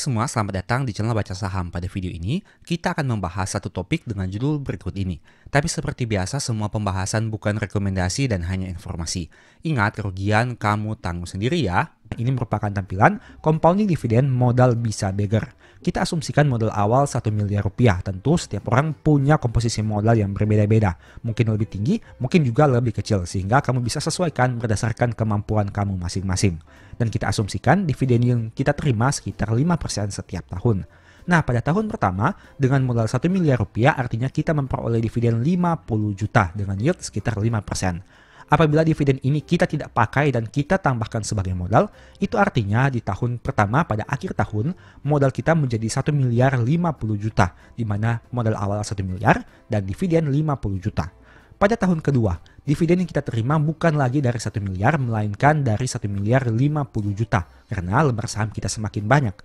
Semua, selamat datang di channel Baca Saham. Pada video ini, kita akan membahas satu topik dengan judul berikut ini. Tapi seperti biasa, semua pembahasan bukan rekomendasi dan hanya informasi. Ingat, kerugian kamu tanggung sendiri ya. Ini merupakan tampilan compounding dividen modal bisa beggar. Kita asumsikan modal awal 1 miliar rupiah. Tentu setiap orang punya komposisi modal yang berbeda-beda. Mungkin lebih tinggi, mungkin juga lebih kecil. Sehingga kamu bisa sesuaikan berdasarkan kemampuan kamu masing-masing. Dan kita asumsikan dividen yang kita terima sekitar 5% setiap tahun. Nah, pada tahun pertama, dengan modal 1 miliar rupiah artinya kita memperoleh dividen 50 juta dengan yield sekitar 5%. Apabila dividen ini kita tidak pakai dan kita tambahkan sebagai modal, itu artinya di tahun pertama pada akhir tahun, modal kita menjadi 1 miliar 50 juta, di mana modal awal 1 miliar dan dividen 50 juta. Pada tahun kedua, dividen yang kita terima bukan lagi dari 1 miliar, melainkan dari 1 miliar 50 juta, karena lembar saham kita semakin banyak.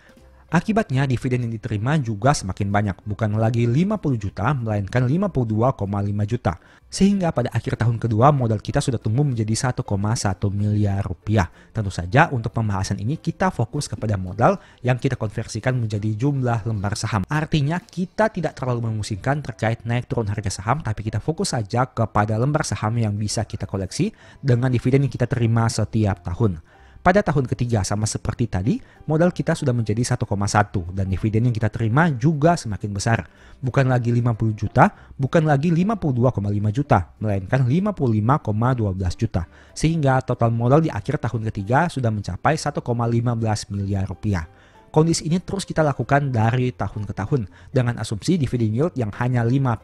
Akibatnya dividen yang diterima juga semakin banyak, bukan lagi 50 juta, melainkan 52,5 juta. Sehingga pada akhir tahun kedua modal kita sudah tumbuh menjadi 1,1 miliar rupiah. Tentu saja untuk pembahasan ini kita fokus kepada modal yang kita konversikan menjadi jumlah lembar saham. Artinya kita tidak terlalu memusingkan terkait naik turun harga saham, tapi kita fokus saja kepada lembar saham yang bisa kita koleksi dengan dividen yang kita terima setiap tahun. Pada tahun ketiga sama seperti tadi, modal kita sudah menjadi 1,1 dan dividen yang kita terima juga semakin besar. Bukan lagi 50 juta, bukan lagi 52,5 juta, melainkan 55,12 juta. Sehingga total modal di akhir tahun ketiga sudah mencapai 1,15 miliar rupiah. Kondisi ini terus kita lakukan dari tahun ke tahun dengan asumsi dividen yield yang hanya 5%.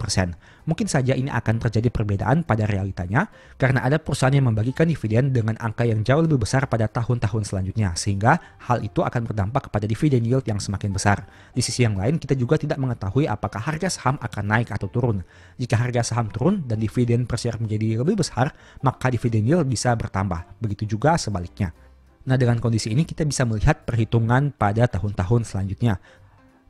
Mungkin saja ini akan terjadi perbedaan pada realitanya karena ada perusahaan yang membagikan dividen dengan angka yang jauh lebih besar pada tahun-tahun selanjutnya, sehingga hal itu akan berdampak kepada dividen yield yang semakin besar. Di sisi yang lain, kita juga tidak mengetahui apakah harga saham akan naik atau turun. Jika harga saham turun dan dividen per share menjadi lebih besar, maka dividen yield bisa bertambah. Begitu juga sebaliknya. Nah, dengan kondisi ini kita bisa melihat perhitungan pada tahun-tahun selanjutnya.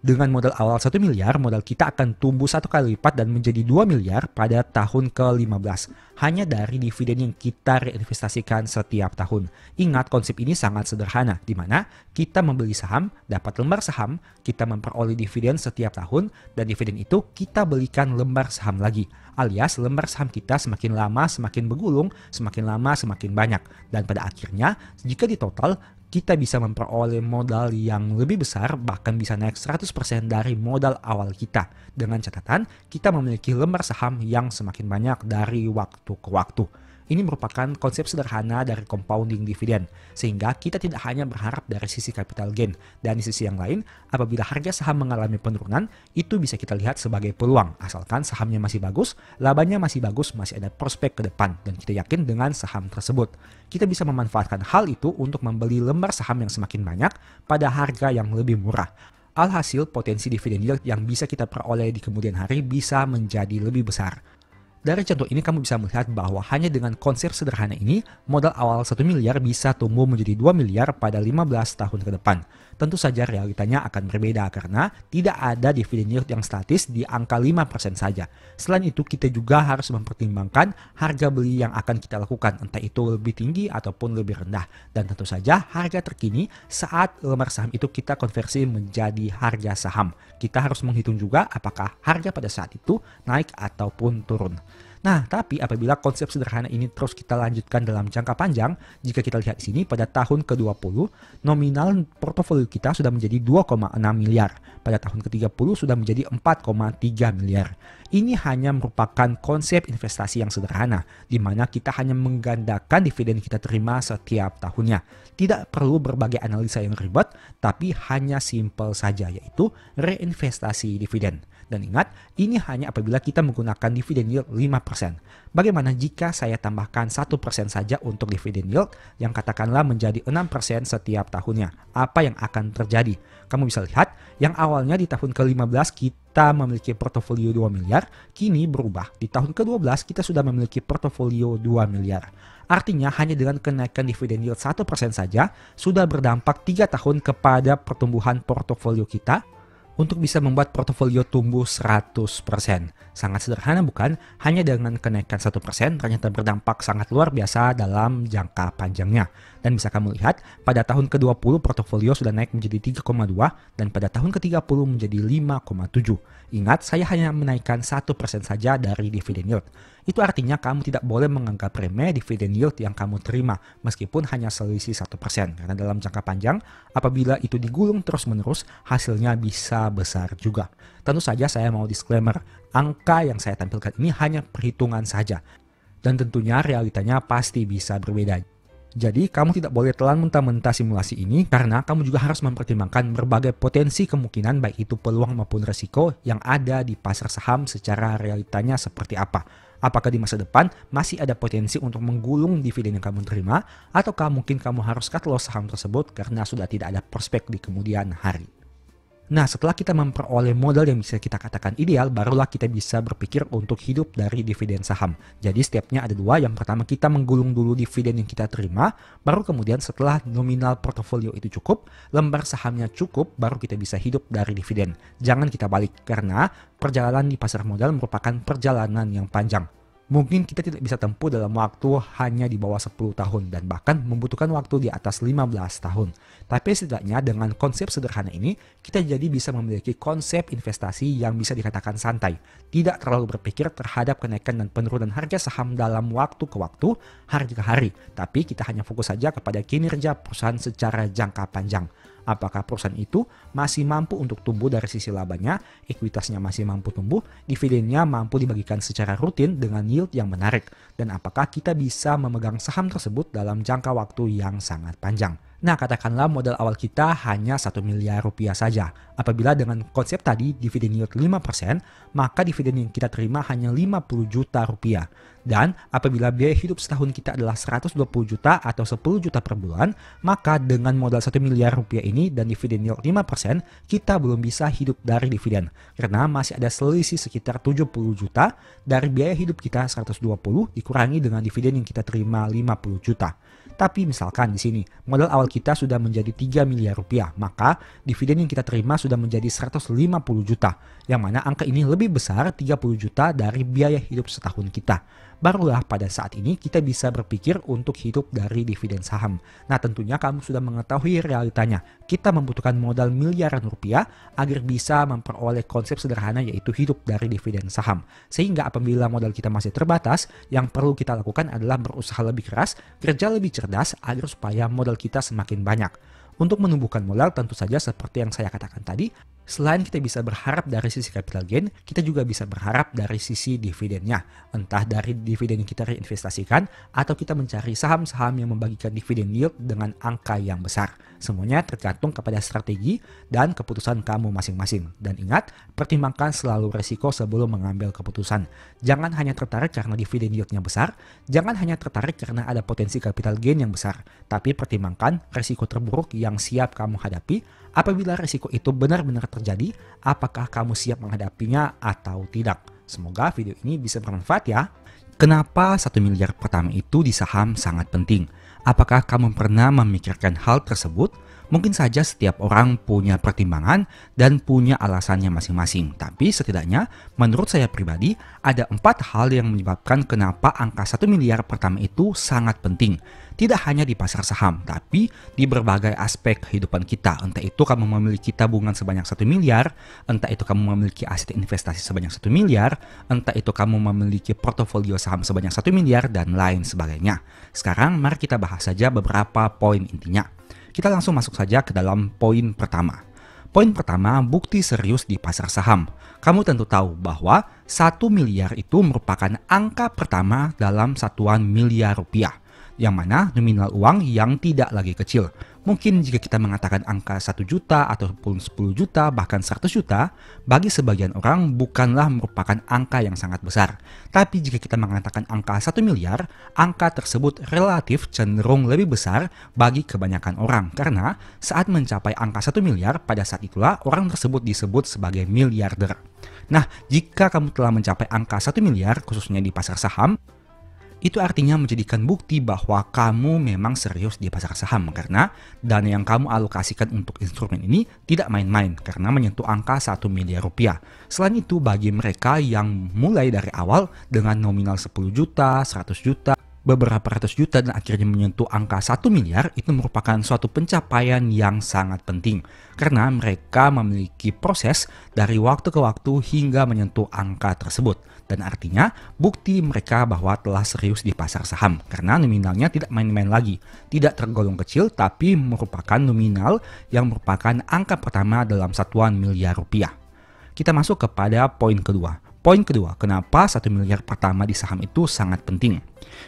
Dengan modal awal 1 miliar, modal kita akan tumbuh 1 kali lipat dan menjadi 2 miliar pada tahun ke-15. Hanya dari dividen yang kita reinvestasikan setiap tahun. Ingat, konsep ini sangat sederhana, di mana kita membeli saham, dapat lembar saham, kita memperoleh dividen setiap tahun, dan dividen itu kita belikan lembar saham lagi. Alias lembar saham kita semakin lama semakin bergulung, semakin lama semakin banyak. Dan pada akhirnya, jika ditotal, kita bisa memperoleh modal yang lebih besar, bahkan bisa naik 100% dari modal awal kita. Dengan catatan, kita memiliki lembar saham yang semakin banyak dari waktu ke waktu. Ini merupakan konsep sederhana dari compounding dividen, sehingga kita tidak hanya berharap dari sisi capital gain, dan di sisi yang lain, apabila harga saham mengalami penurunan, itu bisa kita lihat sebagai peluang, asalkan sahamnya masih bagus, labanya masih bagus, masih ada prospek ke depan, dan kita yakin dengan saham tersebut. Kita bisa memanfaatkan hal itu untuk membeli lembar saham yang semakin banyak pada harga yang lebih murah. Alhasil, potensi dividen yield yang bisa kita peroleh di kemudian hari bisa menjadi lebih besar. Dari contoh ini kamu bisa melihat bahwa hanya dengan konsep sederhana ini, modal awal 1 miliar bisa tumbuh menjadi 2 miliar pada 15 tahun ke depan. Tentu saja realitanya akan berbeda karena tidak ada dividen yield yang statis di angka 5% saja. Selain itu, kita juga harus mempertimbangkan harga beli yang akan kita lakukan, entah itu lebih tinggi ataupun lebih rendah. Dan tentu saja harga terkini saat lembar saham itu kita konversi menjadi harga saham. Kita harus menghitung juga apakah harga pada saat itu naik ataupun turun. Nah, tapi apabila konsep sederhana ini terus kita lanjutkan dalam jangka panjang, jika kita lihat di sini pada tahun ke-20, nominal portofolio kita sudah menjadi 2,6 miliar. Pada tahun ke-30 sudah menjadi 4,3 miliar. Ini hanya merupakan konsep investasi yang sederhana, di mana kita hanya menggandakan dividen kita terima setiap tahunnya. Tidak perlu berbagai analisa yang ribet, tapi hanya simple saja, yaitu reinvestasi dividen. Dan ingat, ini hanya apabila kita menggunakan dividen yield 5%. Bagaimana jika saya tambahkan 1% saja untuk dividen yield yang katakanlah menjadi 6% setiap tahunnya? Apa yang akan terjadi? Kamu bisa lihat, yang awalnya di tahun ke-15 kita memiliki portofolio 2 miliar, kini berubah. Di tahun ke-12 kita sudah memiliki portofolio 2 miliar. Artinya hanya dengan kenaikan dividen yield 1% saja sudah berdampak 3 tahun kepada pertumbuhan portofolio kita untuk bisa membuat portofolio tumbuh 100%. Sangat sederhana bukan? Hanya dengan kenaikan 1% ternyata berdampak sangat luar biasa dalam jangka panjangnya. Dan bisa kamu lihat, pada tahun ke-20 portofolio sudah naik menjadi 3,2 dan pada tahun ke-30 menjadi 5,7. Ingat, saya hanya menaikkan 1% saja dari dividen yield. Itu artinya kamu tidak boleh menganggap remeh dividen yield yang kamu terima meskipun hanya selisih 1%. Karena dalam jangka panjang, apabila itu digulung terus-menerus, hasilnya bisa besar juga. Tentu saja saya mau disclaimer, angka yang saya tampilkan ini hanya perhitungan saja. Dan tentunya realitanya pasti bisa berbeda. Jadi kamu tidak boleh telan mentah-mentah simulasi ini karena kamu juga harus mempertimbangkan berbagai potensi kemungkinan baik itu peluang maupun resiko yang ada di pasar saham secara realitanya seperti apa. Apakah di masa depan masih ada potensi untuk menggulung dividen yang kamu terima ataukah mungkin kamu harus cut loss saham tersebut karena sudah tidak ada prospek di kemudian hari. Nah, setelah kita memperoleh modal yang bisa kita katakan ideal, barulah kita bisa berpikir untuk hidup dari dividen saham. Jadi stepnya ada dua. Yang pertama kita menggulung dulu dividen yang kita terima, baru kemudian setelah nominal portofolio itu cukup, lembar sahamnya cukup, baru kita bisa hidup dari dividen. Jangan kita balik, karena perjalanan di pasar modal merupakan perjalanan yang panjang. Mungkin kita tidak bisa tempuh dalam waktu hanya di bawah 10 tahun dan bahkan membutuhkan waktu di atas 15 tahun. Tapi setidaknya dengan konsep sederhana ini, kita jadi bisa memiliki konsep investasi yang bisa dikatakan santai. Tidak terlalu berpikir terhadap kenaikan dan penurunan harga saham dalam waktu ke waktu, hari ke hari. Tapi kita hanya fokus saja kepada kinerja perusahaan secara jangka panjang. Apakah perusahaan itu masih mampu untuk tumbuh dari sisi labanya, ekuitasnya masih mampu tumbuh, dividennya mampu dibagikan secara rutin dengan yield yang menarik, dan apakah kita bisa memegang saham tersebut dalam jangka waktu yang sangat panjang. Nah, katakanlah modal awal kita hanya 1 miliar rupiah saja. Apabila dengan konsep tadi dividen yield 5%, maka dividen yang kita terima hanya 50 juta rupiah. Dan apabila biaya hidup setahun kita adalah 120 juta atau 10 juta per bulan, maka dengan modal 1 miliar rupiah ini dan dividen yield 5%, kita belum bisa hidup dari dividen. Karena masih ada selisih sekitar 70 juta dari biaya hidup kita 120 dikurangi dengan dividen yang kita terima 50 juta. Tapi misalkan di sini modal awal kita sudah menjadi 3 miliar rupiah, maka dividen yang kita terima sudah menjadi 150 juta, yang mana angka ini lebih besar 30 juta dari biaya hidup setahun kita. Barulah pada saat ini kita bisa berpikir untuk hidup dari dividen saham. Nah, tentunya kamu sudah mengetahui realitanya. Kita membutuhkan modal miliaran rupiah agar bisa memperoleh konsep sederhana yaitu hidup dari dividen saham. Sehingga apabila modal kita masih terbatas, yang perlu kita lakukan adalah berusaha lebih keras, kerja lebih cerdas agar supaya modal kita semakin banyak. Untuk menumbuhkan modal tentu saja seperti yang saya katakan tadi, selain kita bisa berharap dari sisi capital gain, kita juga bisa berharap dari sisi dividennya. Entah dari dividen yang kita reinvestasikan atau kita mencari saham-saham yang membagikan dividen yield dengan angka yang besar. Semuanya tergantung kepada strategi dan keputusan kamu masing-masing. Dan ingat, pertimbangkan selalu resiko sebelum mengambil keputusan. Jangan hanya tertarik karena dividen yieldnya besar, jangan hanya tertarik karena ada potensi capital gain yang besar, tapi pertimbangkan resiko terburuk yang siap kamu hadapi. Apabila risiko itu benar-benar terjadi, apakah kamu siap menghadapinya atau tidak? Semoga video ini bisa bermanfaat ya. Kenapa 1 miliar pertama itu di saham sangat penting? Apakah kamu pernah memikirkan hal tersebut? Mungkin saja setiap orang punya pertimbangan dan punya alasannya masing-masing. Tapi setidaknya menurut saya pribadi ada 4 hal yang menyebabkan kenapa angka 1 miliar pertama itu sangat penting. Tidak hanya di pasar saham, tapi di berbagai aspek kehidupan kita. Entah itu kamu memiliki tabungan sebanyak 1 miliar, entah itu kamu memiliki aset investasi sebanyak 1 miliar, entah itu kamu memiliki portofolio saham sebanyak 1 miliar, dan lain sebagainya. Sekarang mari kita bahas saja beberapa poin intinya. Kita langsung masuk saja ke dalam poin pertama. Poin pertama, bukti serius di pasar saham. Kamu tentu tahu bahwa 1 miliar itu merupakan angka pertama dalam satuan miliar rupiah, yang mana nominal uang yang tidak lagi kecil. Mungkin jika kita mengatakan angka 1 juta ataupun 10 juta bahkan 100 juta, bagi sebagian orang bukanlah merupakan angka yang sangat besar. Tapi jika kita mengatakan angka 1 miliar, angka tersebut relatif cenderung lebih besar bagi kebanyakan orang. Karena saat mencapai angka 1 miliar, pada saat itulah orang tersebut disebut sebagai miliarder. Nah, jika kamu telah mencapai angka 1 miliar khususnya di pasar saham, Itu artinya menjadikan bukti bahwa kamu memang serius di pasar saham karena dana yang kamu alokasikan untuk instrumen ini tidak main-main karena menyentuh angka 1 miliar rupiah. Selain itu, bagi mereka yang mulai dari awal dengan nominal 10 juta, 100 juta, beberapa ratus juta dan akhirnya menyentuh angka 1 miliar, itu merupakan suatu pencapaian yang sangat penting karena mereka memiliki proses dari waktu ke waktu hingga menyentuh angka tersebut, dan artinya bukti mereka bahwa telah serius di pasar saham karena nominalnya tidak main-main lagi, tidak tergolong kecil tapi merupakan nominal yang merupakan angka pertama dalam satuan miliar rupiah. Kita masuk kepada poin kedua. Poin kedua, kenapa 1 miliar pertama di saham itu sangat penting?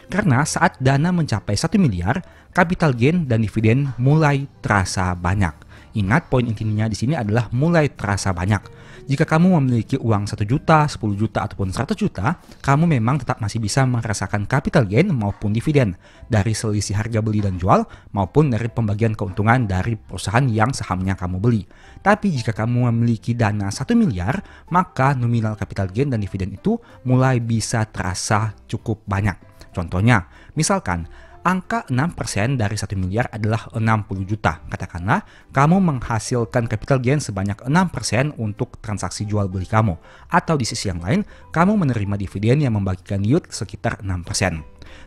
Karena saat dana mencapai 1 miliar, capital gain dan dividen mulai terasa banyak. Ingat, poin intinya di sini adalah mulai terasa banyak. Jika kamu memiliki uang 1 juta, 10 juta, ataupun 100 juta, kamu memang tetap masih bisa merasakan capital gain maupun dividen dari selisih harga beli dan jual maupun dari pembagian keuntungan dari perusahaan yang sahamnya kamu beli. Tapi jika kamu memiliki dana 1 miliar, maka nominal capital gain dan dividen itu mulai bisa terasa cukup banyak. Contohnya, misalkan angka 6% dari 1 miliar adalah 60 juta. Katakanlah, kamu menghasilkan capital gain sebanyak 6% untuk transaksi jual beli kamu. Atau di sisi yang lain, kamu menerima dividen yang membagikan yield sekitar 6%.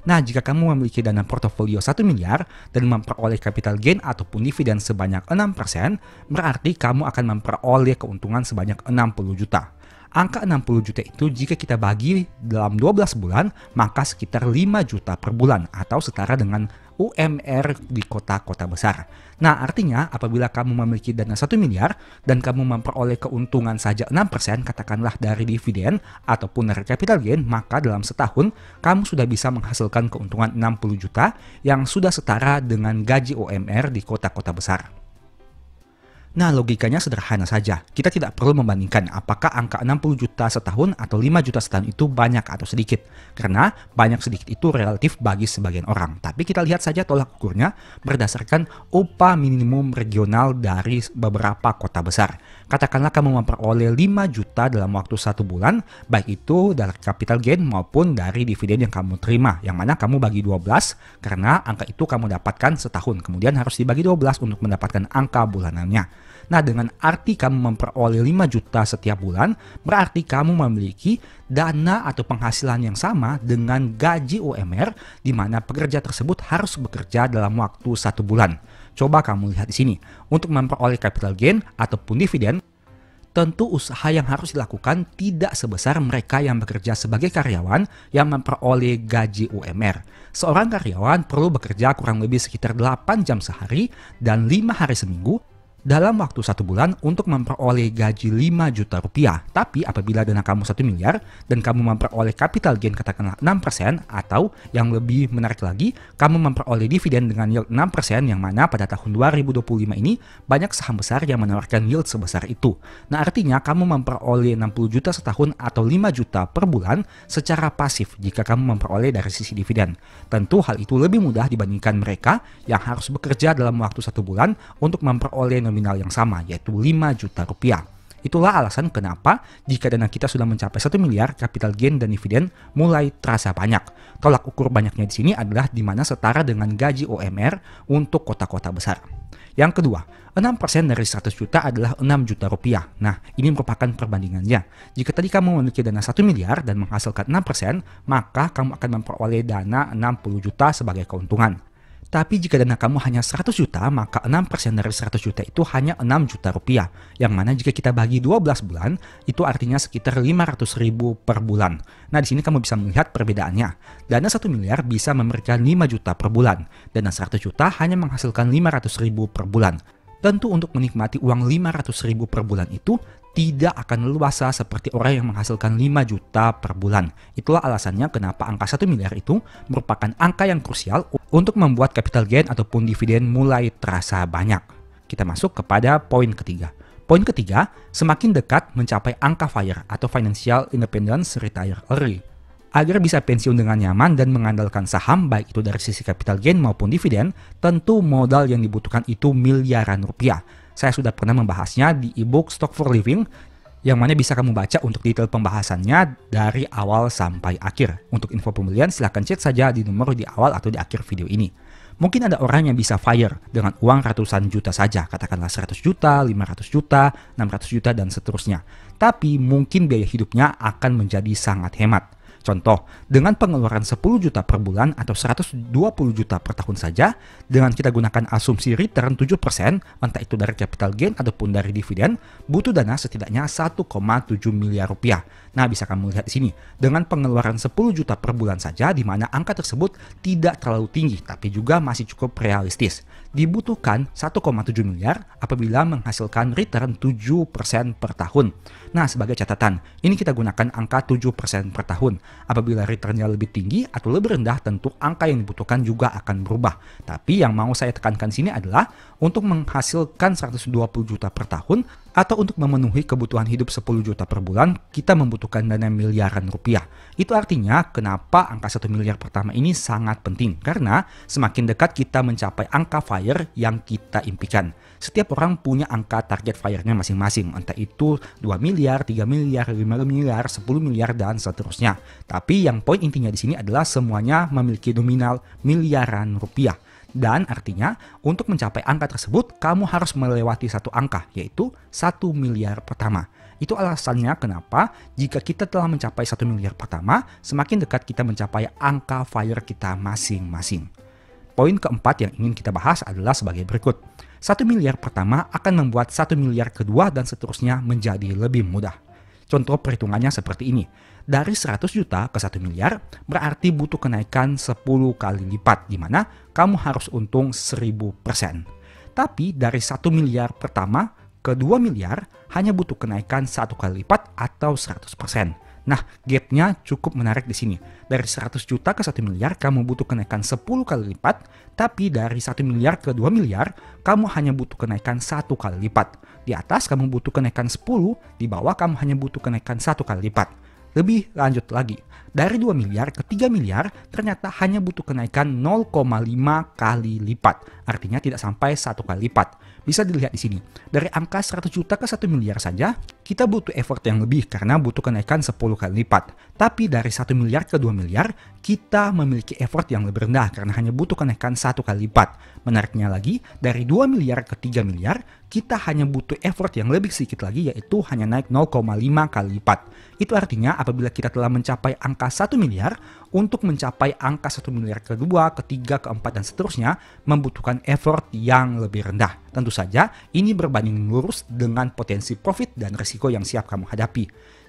Nah, jika kamu memiliki dana portofolio 1 miliar dan memperoleh capital gain ataupun dividen sebanyak 6%, berarti kamu akan memperoleh keuntungan sebanyak 60 juta. Angka 60 juta itu jika kita bagi dalam 12 bulan, maka sekitar 5 juta per bulan atau setara dengan UMR di kota-kota besar. Nah, artinya apabila kamu memiliki dana 1 miliar dan kamu memperoleh keuntungan saja 6%, katakanlah dari dividen ataupun dari capital gain, maka dalam setahun kamu sudah bisa menghasilkan keuntungan 60 juta yang sudah setara dengan gaji UMR di kota-kota besar. Nah, logikanya sederhana saja. Kita tidak perlu membandingkan apakah angka 60 juta setahun atau 5 juta setahun itu banyak atau sedikit. Karena banyak sedikit itu relatif bagi sebagian orang. Tapi kita lihat saja tolak ukurnya berdasarkan upah minimum regional dari beberapa kota besar. Katakanlah kamu memperoleh 5 juta dalam waktu 1 bulan, baik itu dari capital gain maupun dari dividen yang kamu terima. Yang mana kamu bagi 12 karena angka itu kamu dapatkan setahun. Kemudian harus dibagi 12 untuk mendapatkan angka bulanannya. Nah, dengan arti kamu memperoleh 5 juta setiap bulan, berarti kamu memiliki dana atau penghasilan yang sama dengan gaji UMR, di mana pekerja tersebut harus bekerja dalam waktu 1 bulan. Coba kamu lihat di sini, untuk memperoleh capital gain ataupun dividen, tentu usaha yang harus dilakukan tidak sebesar mereka yang bekerja sebagai karyawan yang memperoleh gaji UMR. Seorang karyawan perlu bekerja kurang lebih sekitar 8 jam sehari dan 5 hari seminggu dalam waktu 1 bulan untuk memperoleh gaji 5 juta rupiah. Tapi apabila dana kamu 1 miliar dan kamu memperoleh capital gain katakanlah 6% atau yang lebih menarik lagi, kamu memperoleh dividen dengan yield 6% yang mana pada tahun 2025 ini banyak saham besar yang menawarkan yield sebesar itu. Nah, artinya kamu memperoleh 60 juta setahun atau 5 juta per bulan secara pasif jika kamu memperoleh dari sisi dividen. Tentu hal itu lebih mudah dibandingkan mereka yang harus bekerja dalam waktu 1 bulan untuk memperoleh nominal yang sama, yaitu 5 juta rupiah. Itulah alasan kenapa jika dana kita sudah mencapai 1 miliar, capital gain dan dividen mulai terasa banyak. Tolak ukur banyaknya di sini adalah di mana setara dengan gaji UMR untuk kota-kota besar. Yang kedua, 6% dari 100 juta adalah 6 juta rupiah. Nah, ini merupakan perbandingannya. Jika tadi kamu memiliki dana 1 miliar dan menghasilkan 6%, maka kamu akan memperoleh dana 60 juta sebagai keuntungan. Tapi jika dana kamu hanya 100 juta, maka 6% dari 100 juta itu hanya 6 juta rupiah. Yang mana jika kita bagi 12 bulan, itu artinya sekitar 500 ribu per bulan. Nah, di sini kamu bisa melihat perbedaannya. Dana 1 miliar bisa memberikan 5 juta per bulan. Dana 100 juta hanya menghasilkan 500 ribu per bulan. Tentu untuk menikmati uang 500 ribu per bulan itu tidak akan leluasa seperti orang yang menghasilkan 5 juta per bulan. Itulah alasannya kenapa angka 1 miliar itu merupakan angka yang krusial untuk membuat capital gain ataupun dividen mulai terasa banyak. Kita masuk kepada poin ketiga. Poin ketiga, semakin dekat mencapai angka FIRE atau Financial Independence Retire Early. Agar bisa pensiun dengan nyaman dan mengandalkan saham baik itu dari sisi capital gain maupun dividen, tentu modal yang dibutuhkan itu miliaran rupiah. Saya sudah pernah membahasnya di ebook Stock for Living yang mana bisa kamu baca untuk detail pembahasannya dari awal sampai akhir. Untuk info pembelian silahkan cek saja di nomor di awal atau di akhir video ini. Mungkin ada orang yang bisa fire dengan uang ratusan juta saja, katakanlah 100 juta, 500 juta, 600 juta, dan seterusnya. Tapi mungkin biaya hidupnya akan menjadi sangat hemat. Contoh, dengan pengeluaran 10 juta per bulan atau 120 juta per tahun saja, dengan kita gunakan asumsi return 7%, entah itu dari capital gain ataupun dari dividen, butuh dana setidaknya 1,7 miliar rupiah. Nah, bisa kamu lihat di sini, dengan pengeluaran 10 juta per bulan saja, di mana angka tersebut tidak terlalu tinggi, tapi juga masih cukup realistis. Dibutuhkan 1,7 miliar apabila menghasilkan return 7% per tahun. Nah, sebagai catatan, ini kita gunakan angka 7% per tahun. Apabila returnnya lebih tinggi atau lebih rendah, tentu angka yang dibutuhkan juga akan berubah. Tapi yang mau saya tekankan sini adalah untuk menghasilkan 120 juta per tahun atau untuk memenuhi kebutuhan hidup 10 juta per bulan, kita membutuhkan dana miliaran rupiah. Itu artinya kenapa angka 1 miliar pertama ini sangat penting, karena semakin dekat kita mencapai angka FIRE yang kita impikan. Setiap orang punya angka target FIRE-nya masing-masing, entah itu 2 miliar, 3 miliar, 5 miliar, 10 miliar, dan seterusnya. Tapi yang poin intinya di sini adalah semuanya memiliki nominal miliaran rupiah. Dan artinya untuk mencapai angka tersebut kamu harus melewati satu angka, yaitu 1 miliar pertama. Itu alasannya kenapa jika kita telah mencapai 1 miliar pertama, semakin dekat kita mencapai angka FIRE kita masing-masing. Poin keempat yang ingin kita bahas adalah sebagai berikut. 1 miliar pertama akan membuat 1 miliar kedua dan seterusnya menjadi lebih mudah. Contoh perhitungannya seperti ini. Dari 100 juta ke 1 miliar berarti butuh kenaikan 10 kali lipat, di mana kamu harus untung 1000%. Tapi dari 1 miliar pertama ke 2 miliar hanya butuh kenaikan 1 kali lipat atau 100%. Nah, gapnya cukup menarik di sini. Dari 100 juta ke 1 miliar, kamu butuh kenaikan 10 kali lipat, tapi dari 1 miliar ke 2 miliar, kamu hanya butuh kenaikan 1 kali lipat. Di atas, kamu butuh kenaikan 10, di bawah, kamu hanya butuh kenaikan 1 kali lipat. Lebih lanjut lagi, dari 2 miliar ke 3 miliar, ternyata hanya butuh kenaikan 0,5 kali lipat. Artinya tidak sampai 1 kali lipat. Bisa dilihat di sini, dari angka 100 juta ke 1 miliar saja, kita butuh effort yang lebih karena butuh kenaikan 10 kali lipat. Tapi dari 1 miliar ke 2 miliar, kita memiliki effort yang lebih rendah karena hanya butuh kenaikan 1 kali lipat. Menariknya lagi, dari 2 miliar ke 3 miliar, kita hanya butuh effort yang lebih sedikit lagi, yaitu hanya naik 0,5 kali lipat. Itu artinya apabila kita telah mencapai angka 1 miliar, untuk mencapai angka 1 miliar kedua, ketiga, keempat, dan seterusnya membutuhkan effort yang lebih rendah. Tentu saja ini berbanding lurus dengan potensi profit dan risiko yang siap kamu hadapi.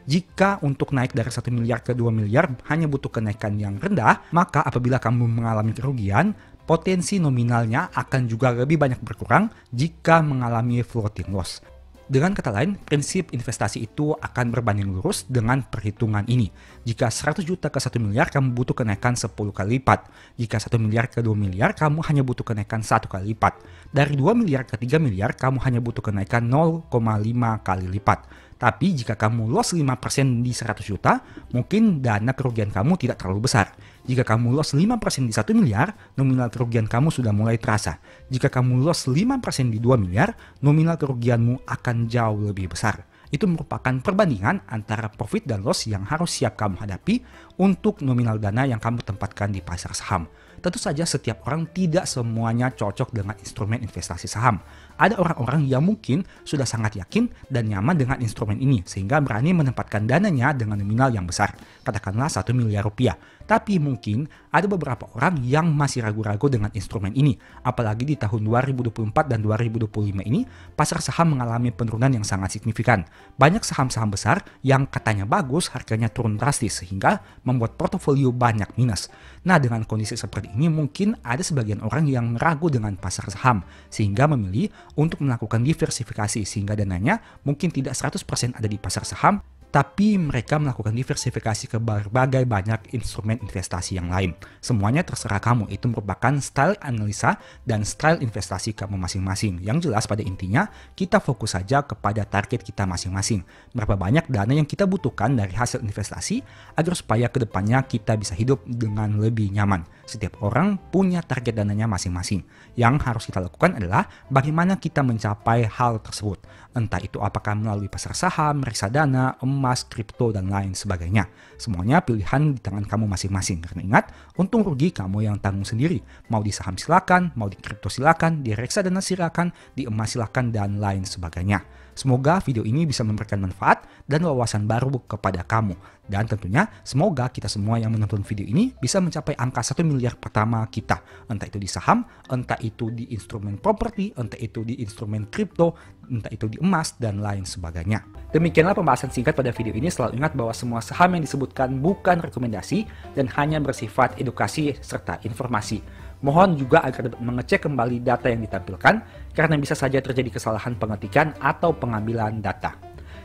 Jika untuk naik dari 1 miliar ke 2 miliar hanya butuh kenaikan yang rendah, maka apabila kamu mengalami kerugian, potensi nominalnya akan juga lebih banyak berkurang jika mengalami floating loss. Dengan kata lain, prinsip investasi itu akan berbanding lurus dengan perhitungan ini. Jika 100 juta ke 1 miliar, kamu butuh kenaikan 10 kali lipat. Jika 1 miliar ke 2 miliar, kamu hanya butuh kenaikan 1 kali lipat. Dari 2 miliar ke 3 miliar, kamu hanya butuh kenaikan 0,5 kali lipat. Tapi jika kamu loss 5% di 100 juta, mungkin dana kerugian kamu tidak terlalu besar. Jika kamu loss 5% di 1 miliar, nominal kerugian kamu sudah mulai terasa. Jika kamu loss 5% di 2 miliar, nominal kerugianmu akan jauh lebih besar. Itu merupakan perbandingan antara profit dan loss yang harus siap kamu hadapi untuk nominal dana yang kamu tempatkan di pasar saham. Tentu saja setiap orang tidak semuanya cocok dengan instrumen investasi saham. Ada orang-orang yang mungkin sudah sangat yakin dan nyaman dengan instrumen ini sehingga berani menempatkan dananya dengan nominal yang besar, katakanlah 1 miliar rupiah. Tapi mungkin ada beberapa orang yang masih ragu-ragu dengan instrumen ini, apalagi di tahun 2024 dan 2025 ini pasar saham mengalami penurunan yang sangat signifikan. Banyak saham-saham besar yang katanya bagus harganya turun drastis sehingga membuat portofolio banyak minus. Nah, dengan kondisi seperti ini mungkin ada sebagian orang yang ragu dengan pasar saham sehingga memilih untuk melakukan diversifikasi sehingga dananya mungkin tidak 100% ada di pasar saham, tapi mereka melakukan diversifikasi ke berbagai banyak instrumen investasi yang lain. Semuanya terserah kamu, itu merupakan style analisa dan style investasi kamu masing-masing. Yang jelas pada intinya, kita fokus saja kepada target kita masing-masing. Berapa banyak dana yang kita butuhkan dari hasil investasi agar supaya kedepannya kita bisa hidup dengan lebih nyaman. Setiap orang punya target dananya masing-masing. Yang harus kita lakukan adalah bagaimana kita mencapai hal tersebut. Entah itu apakah melalui pasar saham, reksadana, emas, kripto, dan lain sebagainya. Semuanya pilihan di tangan kamu masing-masing. Karena ingat, untung rugi kamu yang tanggung sendiri. Mau di saham silakan, mau di kripto silakan, di reksadana silakan, di emas silakan, dan lain sebagainya. Semoga video ini bisa memberikan manfaat dan wawasan baru kepada kamu. Dan tentunya semoga kita semua yang menonton video ini bisa mencapai angka 1 miliar pertama kita. Entah itu di saham, entah itu di instrumen properti, entah itu di instrumen kripto, entah itu di emas, dan lain sebagainya. Demikianlah pembahasan singkat pada video ini. Selalu ingat bahwa semua saham yang disebutkan bukan rekomendasi dan hanya bersifat edukasi serta informasi. Mohon juga agar dapat mengecek kembali data yang ditampilkan karena bisa saja terjadi kesalahan pengetikan atau pengambilan data.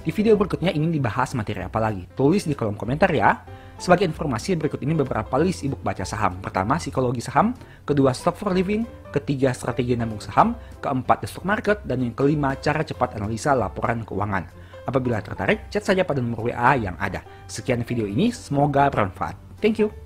Di video berikutnya ingin dibahas materi apa lagi? Tulis di kolom komentar ya. Sebagai informasi, berikut ini beberapa list ebook baca saham. Pertama, psikologi saham. Kedua, stock for living. Ketiga, strategi nabung saham. Keempat, the stock market. Dan yang kelima, cara cepat analisa laporan keuangan. Apabila tertarik, chat saja pada nomor WA yang ada. Sekian video ini, semoga bermanfaat. Thank you.